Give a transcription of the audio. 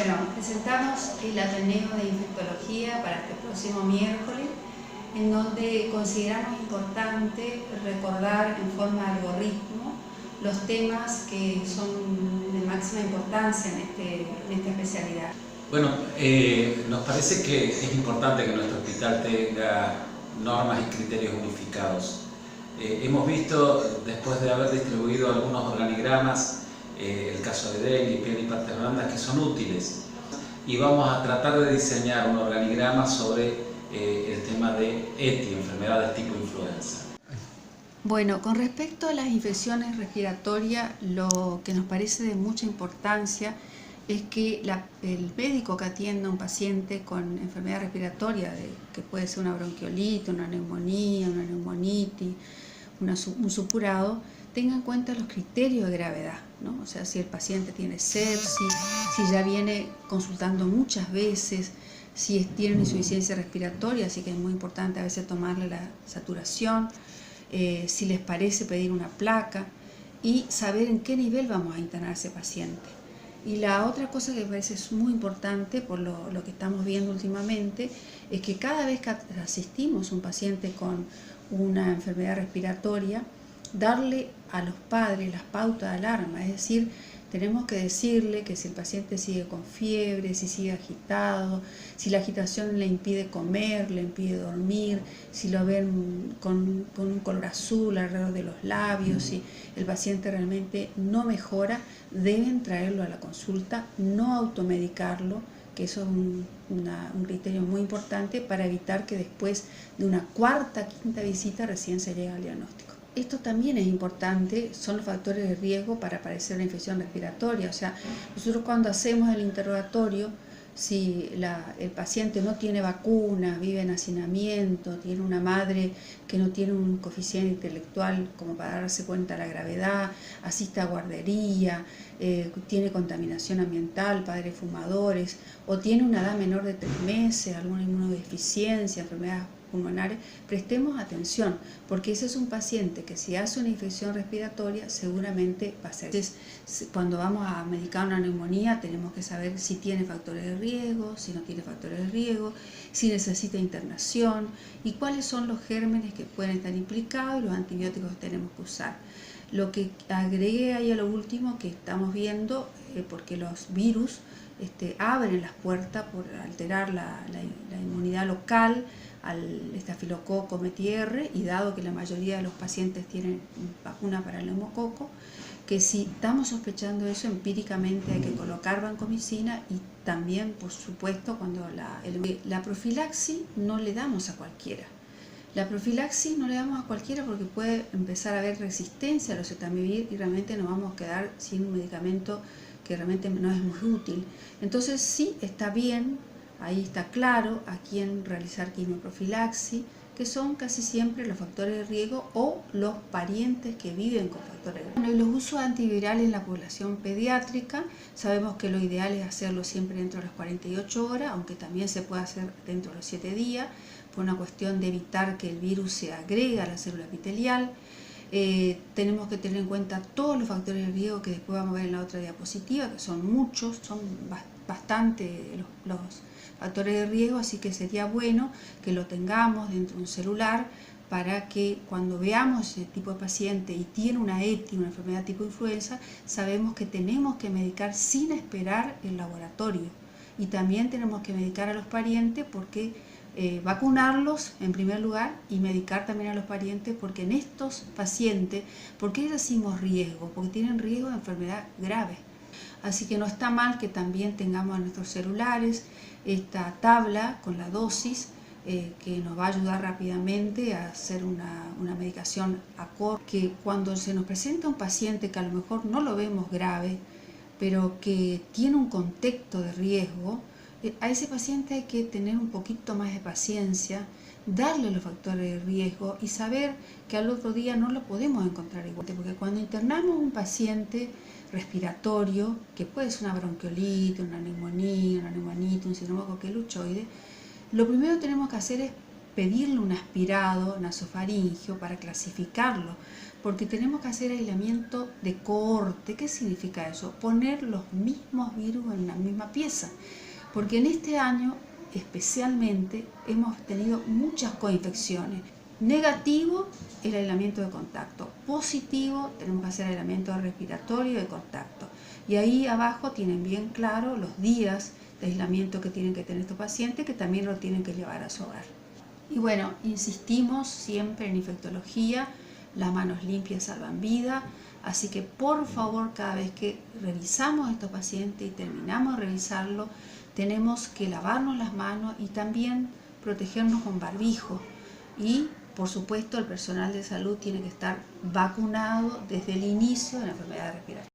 Bueno, presentamos el Ateneo de Infectología para este próximo miércoles, en donde consideramos importante recordar en forma de algoritmo los temas que son de máxima importancia en esta especialidad. Bueno, nos parece que es importante que nuestro hospital tenga normas y criterios unificados. Hemos visto, después de haber distribuido algunos organigramas, el caso de dengue, piel y partes blandas, que son útiles, y vamos a tratar de diseñar un organigrama sobre el tema de ETI, enfermedades tipo influenza. Bueno, con respecto a las infecciones respiratorias, lo que nos parece de mucha importancia es que el médico que atienda a un paciente con enfermedad respiratoria, que puede ser una bronquiolitis, una neumonía, una neumonitis, un supurado, tenga en cuenta los criterios de gravedad, ¿no? O sea, si el paciente tiene sepsis, si ya viene consultando muchas veces, si tiene una insuficiencia respiratoria, así que es muy importante a veces tomarle la saturación, si les parece pedir una placa y saber en qué nivel vamos a internar a ese paciente. Y la otra cosa que me parece muy importante por lo que estamos viendo últimamente es que cada vez que asistimos a un paciente con una enfermedad respiratoria, darle a los padres las pautas de alarma, es decir, tenemos que decirle que si el paciente sigue con fiebre, si sigue agitado, si la agitación le impide comer, le impide dormir, si lo ven con un color azul alrededor de los labios, si el paciente realmente no mejora, deben traerlo a la consulta, no automedicarlo, que eso es un criterio muy importante para evitar que después de una cuarta, quinta visita recién se llegue al diagnóstico. Esto también es importante, son los factores de riesgo para aparecer una infección respiratoria. O sea, nosotros cuando hacemos el interrogatorio, si el paciente no tiene vacunas, vive en hacinamiento, tiene una madre que no tiene un coeficiente intelectual como para darse cuenta de la gravedad, asiste a guardería, tiene contaminación ambiental, padres fumadores, o tiene una edad menor de 3 meses, alguna inmunodeficiencia, enfermedades pulmonares, prestemos atención, porque ese es un paciente que si hace una infección respiratoria seguramente va a ser. Entonces, cuando vamos a medicar una neumonía tenemos que saber si tiene factores de riesgo, si no tiene factores de riesgo, si necesita internación y cuáles son los gérmenes que pueden estar implicados y los antibióticos que tenemos que usar. Lo que agregué ahí a lo último que estamos viendo, porque los virus abren las puertas por alterar la inmunidad local al estafilococo METI-R, y dado que la mayoría de los pacientes tienen vacuna para el neumococo, que si estamos sospechando eso, empíricamente hay que colocar vancomicina, y también, por supuesto, cuando la profilaxis no le damos a cualquiera. La profilaxis no le damos a cualquiera porque puede empezar a haber resistencia a los oseltamivir y realmente nos vamos a quedar sin un medicamento que realmente no es muy útil. Entonces sí está bien, ahí está claro a quién realizar quimioprofilaxis, que son casi siempre los factores de riesgo o los parientes que viven con factores de riesgo. Bueno, y los usos antivirales en la población pediátrica, sabemos que lo ideal es hacerlo siempre dentro de las 48 horas, aunque también se puede hacer dentro de los 7 días, por una cuestión de evitar que el virus se agregue a la célula epitelial. Tenemos que tener en cuenta todos los factores de riesgo que después vamos a ver en la otra diapositiva, que son muchos, son bastante los factores de riesgo, así que sería bueno que lo tengamos dentro de un celular para que cuando veamos ese tipo de paciente y tiene una ETI, una enfermedad tipo influenza, sabemos que tenemos que medicar sin esperar el laboratorio, y también tenemos que medicar a los parientes porque vacunarlos en primer lugar y medicar también a los parientes, porque en estos pacientes, ¿por qué decimos riesgo? Porque tienen riesgo de enfermedad grave. Así que no está mal que también tengamos en nuestros celulares esta tabla con la dosis que nos va a ayudar rápidamente a hacer una medicación acorde. Que cuando se nos presenta un paciente que a lo mejor no lo vemos grave, pero que tiene un contexto de riesgo, a ese paciente hay que tener un poquito más de paciencia, darle los factores de riesgo y saber que al otro día no lo podemos encontrar igual. Porque cuando internamos un paciente respiratorio, que puede ser una bronquiolitis, una neumonía, una neumonitis, un síndrome coqueluchoide, lo primero que tenemos que hacer es pedirle un aspirado nasofaringeo para clasificarlo, porque tenemos que hacer aislamiento de cohorte. ¿Qué significa eso? Poner los mismos virus en la misma pieza, porque en este año especialmente hemos tenido muchas coinfecciones. Negativo, el aislamiento de contacto. Positivo, tenemos que hacer aislamiento respiratorio de contacto. Y ahí abajo tienen bien claro los días de aislamiento que tienen que tener estos pacientes, que también lo tienen que llevar a su hogar. Y bueno, insistimos siempre en infectología, las manos limpias salvan vida, así que por favor, cada vez que revisamos a estos pacientes y terminamos de revisarlo, tenemos que lavarnos las manos y también protegernos con barbijo. Y por supuesto el personal de salud tiene que estar vacunado desde el inicio de la enfermedad respiratoria.